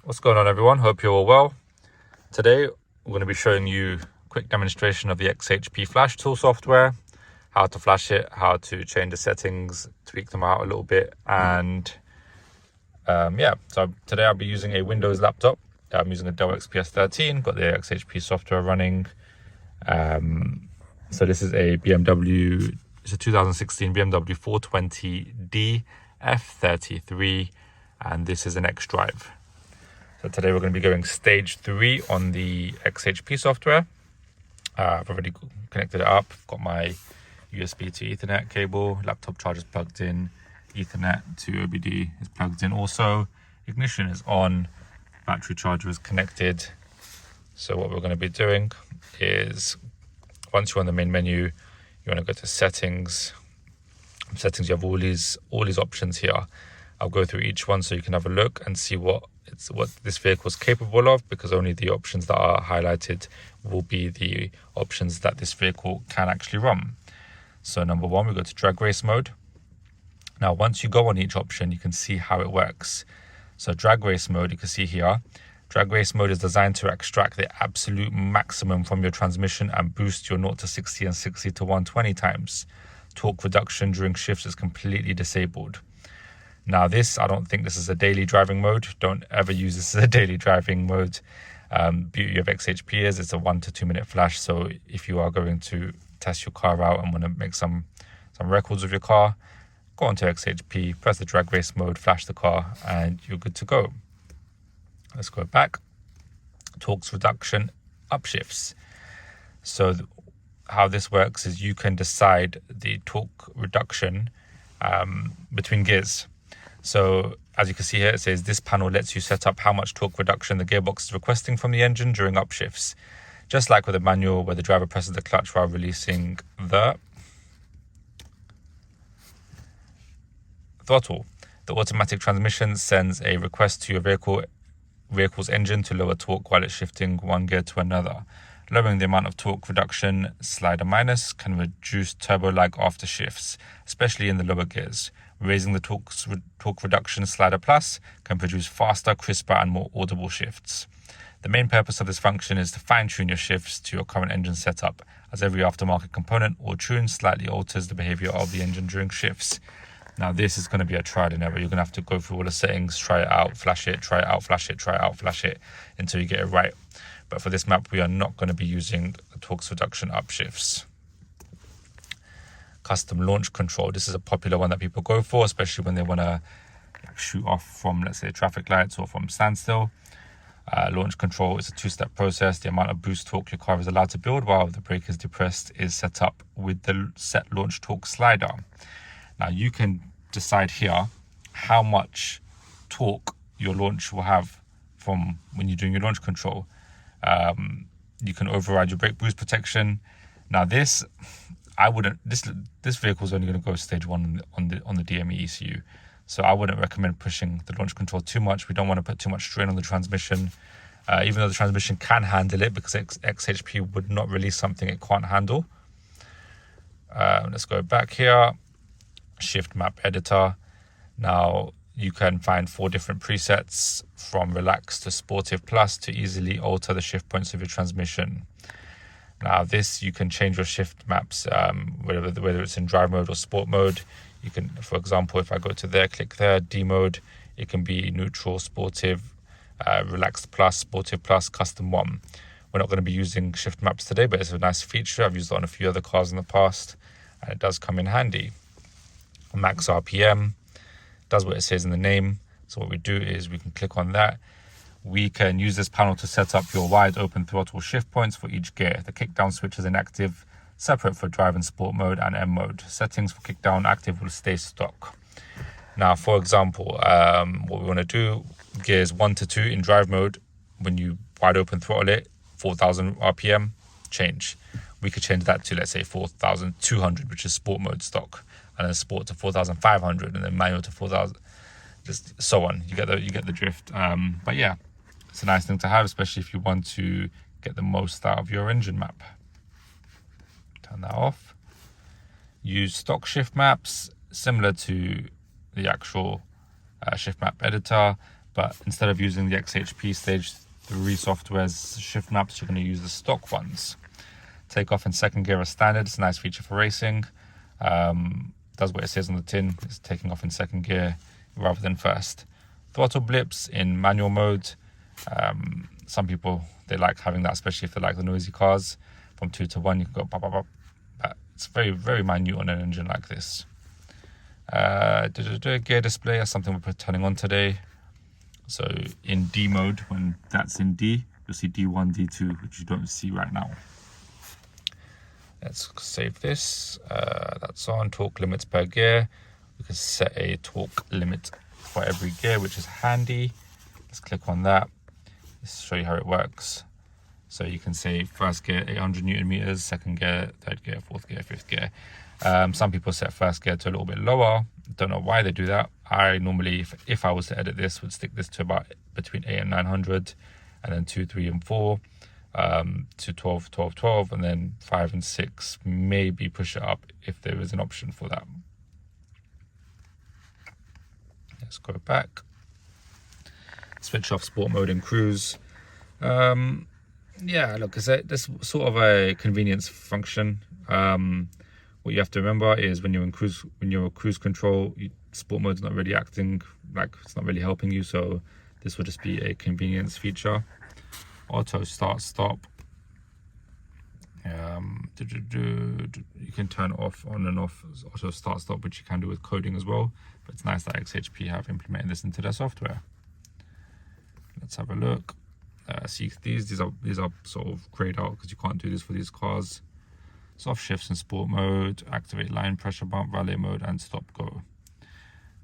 What's going on, everyone? Hope you're all well. Today we're going to be showing you a quick demonstration of the XHP flash tool software, how to flash it, how to change the settings, tweak them out a little bit, and so today I'll be using a Windows laptop. I'm using a Dell XPS 13, got the XHP software running. So this is a BMW, it's a 2016 BMW 420D F33, and this is an xDrive. So today we're going to be going stage 3 on the XHP software. I've already connected it up, got my USB to Ethernet cable, laptop charger is plugged in, Ethernet to OBD is plugged in also, ignition is on, battery charger is connected. So what we're going to be doing is, once you're on the main menu, you want to go to settings. You have all these options here. I'll go through each one so you can have a look and see what this vehicle is capable of, because only the options that are highlighted will be the options that this vehicle can actually run. So number 1, we go to drag race mode. Now once you go on each option, you can see how it works. So drag race mode, you can see here, drag race mode is designed to extract the absolute maximum from your transmission and boost your 0 to 60 and 60 to 120 times. Torque reduction during shifts is completely disabled. Now I don't think this is a daily driving mode. Don't ever use this as a daily driving mode. Beauty of XHP is it's a 1 to 2 minute flash. So if you are going to test your car out and want to make some records of your car, go onto XHP, press the drag race mode, flash the car, and you're good to go. Let's go back. Torque reduction, upshifts. So how this works is you can decide the torque reduction between gears. So as you can see here, it says this panel lets you set up how much torque reduction the gearbox is requesting from the engine during upshifts. Just like with a manual where the driver presses the clutch while releasing the throttle. The automatic transmission sends a request to your vehicle's engine to lower torque while it's shifting one gear to another. Lowering the amount of torque reduction, slider minus, can reduce turbo lag after shifts, especially in the lower gears. Raising the torque reduction, slider plus, can produce faster, crisper, and more audible shifts. The main purpose of this function is to fine-tune your shifts to your current engine setup, as every aftermarket component or tune slightly alters the behavior of the engine during shifts. Now this is going to be a trial and error. You're going to have to go through all the settings, try it out, flash it, try it out, flash it, try it out, flash it, until you get it right. But for this map, we are not going to be using torque reduction upshifts. Custom launch control. This is a popular one that people go for, especially when they want to shoot off from, let's say, traffic lights or from standstill. Launch control is a 2-step process. The amount of boost torque your car is allowed to build while the brake is depressed is set up with the set launch torque slider. Now you can decide here how much torque your launch will have from when you're doing your launch control. You can override your brake boost protection. Now this vehicle is only going to go stage 1 on the DME ECU, so I wouldn't recommend pushing the launch control too much. We don't want to put too much strain on the transmission, even though the transmission can handle it, because XHP would not release something it can't handle. Let's go back here. Shift map editor. Now you can find 4 different presets, from relaxed to sportive plus, to easily alter the shift points of your transmission. Now this, you can change your shift maps, whether it's in drive mode or sport mode. You can, for example, if I go to there, click there, D mode, it can be neutral, sportive, relaxed plus, sportive plus, custom 1. We're not going to be using shift maps today, but it's a nice feature. I've used it on a few other cars in the past, and it does come in handy. Max RPM does what it says in the name. So what we do is we can click on that. We can use this panel to set up your wide open throttle shift points for each gear. The kickdown switch is inactive, separate for drive and sport mode and M mode. Settings for kickdown active will stay stock. Now, for example, what we want to do, gears 1 to 2 in drive mode, when you wide open throttle it, 4,000 RPM, change. We could change that to, let's say, 4,200, which is sport mode stock, and then sport to 4,500, and then manual to 4,000, just so on. You get the drift. But yeah, it's a nice thing to have, especially if you want to get the most out of your engine map. Turn that off. Use stock shift maps, similar to the actual shift map editor, But instead of using the XHP stage 3 software's shift maps, you're going to use the stock ones. Take off in second gear as standard. It's a nice feature for racing. Does what it says on the tin. It's taking off in second gear rather than first. Throttle blips in manual mode. Some people, they like having that, especially if they like the noisy cars. From 2 to 1, you can go pop, pop, pop. But it's very, very minute on an engine like this. Gear display, that's something we're turning on today. So in D mode, when that's in D, you'll see D1, D2, which you don't see right now. Let's save this. That's on. Torque limits per gear. We can set a torque limit for every gear, which is handy. Let's click on that. Let's show you how it works. So you can say first gear 800 Newton meters, second gear, third gear, fourth gear, fifth gear. Some people set first gear to a little bit lower. Don't know why they do that. I normally, if I was to edit this, would stick this to about between 8 and 900, and then 2, 3, and 4 to 12, 12, 12, and then 5 and 6. Maybe push it up if there is an option for that. Let's go back. Switch off sport mode and cruise. Yeah, look, this sort of a convenience function. What you have to remember is when you're in cruise control, sport mode's not really acting like it's not really helping you. So this will just be a convenience feature. Auto start stop. You can turn off on and off auto start stop, which you can do with coding as well. But it's nice that XHP have implemented this into their software. Let's have a look. See, these are sort of grayed out because you can't do this for these cars. Soft shifts in sport mode, activate line pressure bump, valet mode, and stop go.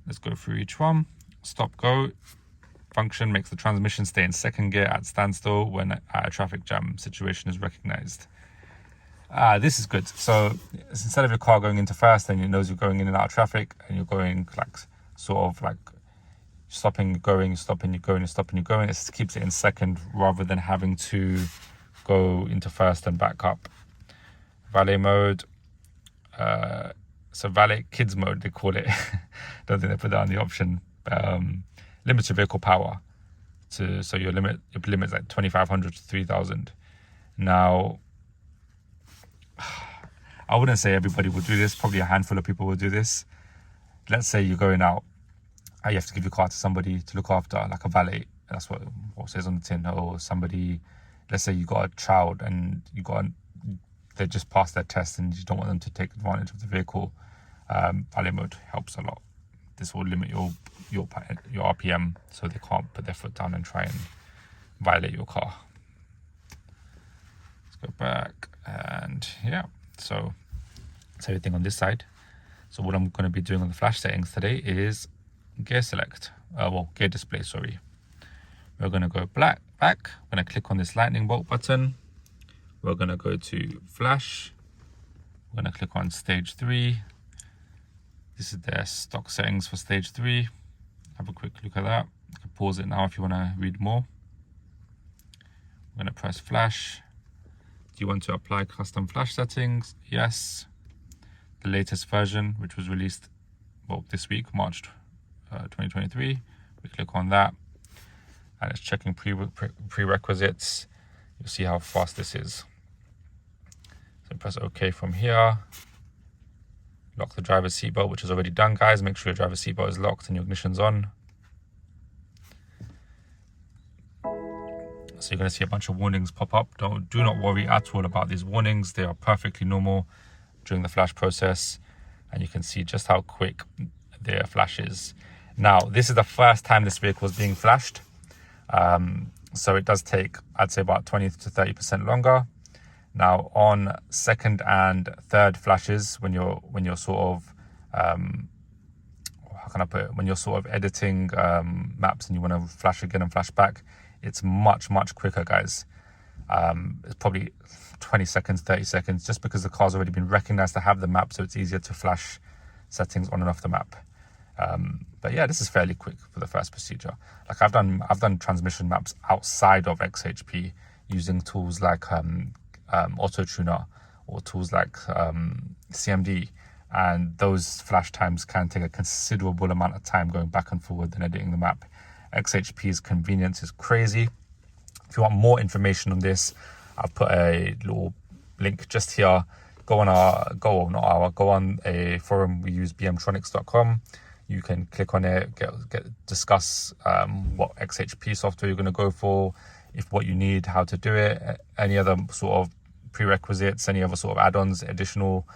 Let's go through each one. Stop go function makes the transmission stay in second gear at standstill when a traffic jam situation is recognized. This is good. So instead of your car going into first, then it knows you're going in and out of traffic, and you're going like sort of like stopping, going, stopping, you're going, stopping, you're going. It keeps it in second rather than having to go into first and back up. Valet mode. So valet kids mode, they call it. Don't think they put that on the option. Limits your vehicle power. So your limit is like 2,500 to 3,000. Now, I wouldn't say everybody will do this. Probably a handful of people will do this. Let's say you're going out. You have to give your car to somebody to look after, like a valet. That's what it says on the tin. Or somebody, let's say you got a child and they just passed their test and you don't want them to take advantage of the vehicle. Valet mode helps a lot. This will limit your RPM so they can't put their foot down and try and violate your car. Let's go back, and yeah, so that's everything on this side. So what I'm going to be doing on the flash settings today is gear select, gear display, sorry. We're going to go back. I'm going to click on this lightning bolt button. We're going to go to flash. We're going to click on stage 3. This is their stock settings for stage 3. Have a quick look at that. You can pause it now if you want to read more. We're going to press flash. Do you want to apply custom flash settings? Yes. The latest version, which was released this week, March 2023. We click on that, and it's checking prerequisites. You'll see how fast this is. So press OK from here. Lock the driver's seatbelt, which is already done, guys. Make sure your driver's seatbelt is locked and your ignition's on. So you're going to see a bunch of warnings pop up. Do not worry at all about these warnings. They are perfectly normal during the flash process, and you can see just how quick their flash is. Now, this is the first time this vehicle is being flashed, so it does take, I'd say, about 20 to 30% longer. Now, on second and third flashes, when you're sort of how can I put it? When you're sort of editing maps and you want to flash again and flash back, it's much quicker, guys. It's probably 20 seconds, 30 seconds, just because the car's already been recognized to have the map, so it's easier to flash settings on and off the map. But yeah, this is fairly quick for the first procedure. Like I've done transmission maps outside of XHP using tools like Auto Tuner or tools like CMD, and those flash times can take a considerable amount of time going back and forward and editing the map. XHP's convenience is crazy. If you want more information on this, I've put a little link just here. Go on a forum we use, bmtronics.com. You can click on it, discuss what XHP software you're going to go for, if what you need, how to do it, any other sort of prerequisites, any other sort of add-ons, additional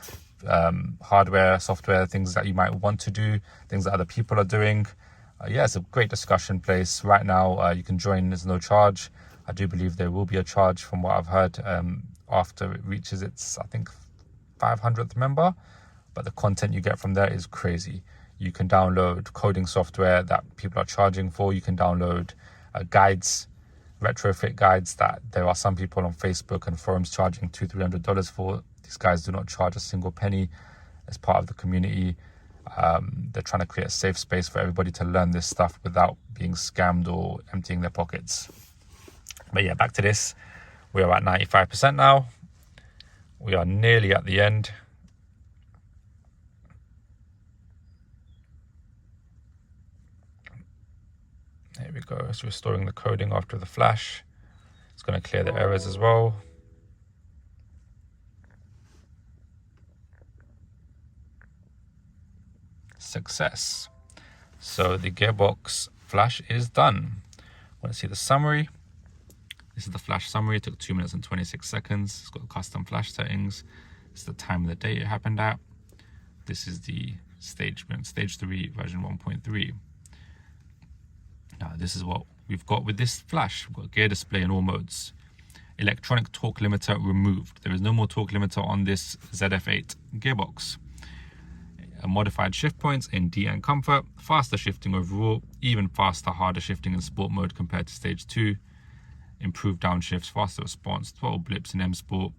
hardware, software, things that you might want to do, things that other people are doing. Yeah, it's a great discussion place. Right now, you can join, there's no charge. I do believe there will be a charge from what I've heard after it reaches its, I think, 500th member. But the content you get from there is crazy. You can download coding software that people are charging for. You can download guides, retrofit guides that there are some people on Facebook and forums charging $200-300 for. These guys do not charge a single penny as part of the community. They're trying to create a safe space for everybody to learn this stuff without being scammed or emptying their pockets. But yeah, back to this. We are at 95% now. We are nearly at the end. There we go. It's restoring the coding after the flash. It's going to clear the errors as well. Success. So the gearbox flash is done. Want to see the summary? This is the flash summary. It took 2 minutes and 26 seconds. It's got custom flash settings. This is the time of the day it happened at. This is the stage 3 version 1.3. Now this is what we've got with this flash. We've got gear display in all modes. Electronic torque limiter removed. There is no more torque limiter on this ZF8 gearbox. Modified shift points in D and comfort, faster shifting overall, even faster, harder shifting in sport mode compared to stage 2, improved downshifts, faster response, throttle blips in M Sport.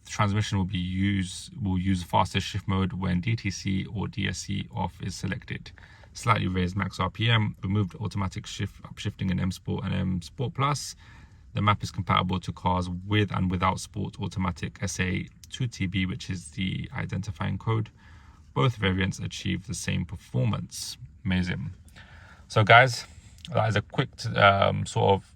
Transmission will use faster shift mode when DTC or DSC off is selected. Slightly raised max RPM, removed automatic upshifting in M Sport and M Sport Plus. The map is compatible to cars with and without Sport Automatic SA2TB, which is the identifying code. Both variants achieve the same performance. Amazing. So guys, that is a quick sort of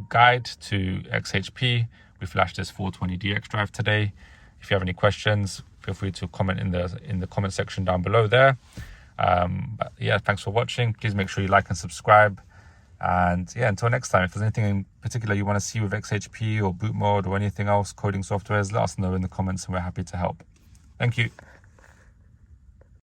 guide to XHP. We flashed this 420D xDrive today. If you have any questions, feel free to comment in the comment section down below there. But yeah, thanks for watching. Please make sure you like and subscribe. And yeah, until next time, if there's anything in particular you want to see with XHP or boot mode or anything else, coding softwares, let us know in the comments and we're happy to help. Thank you.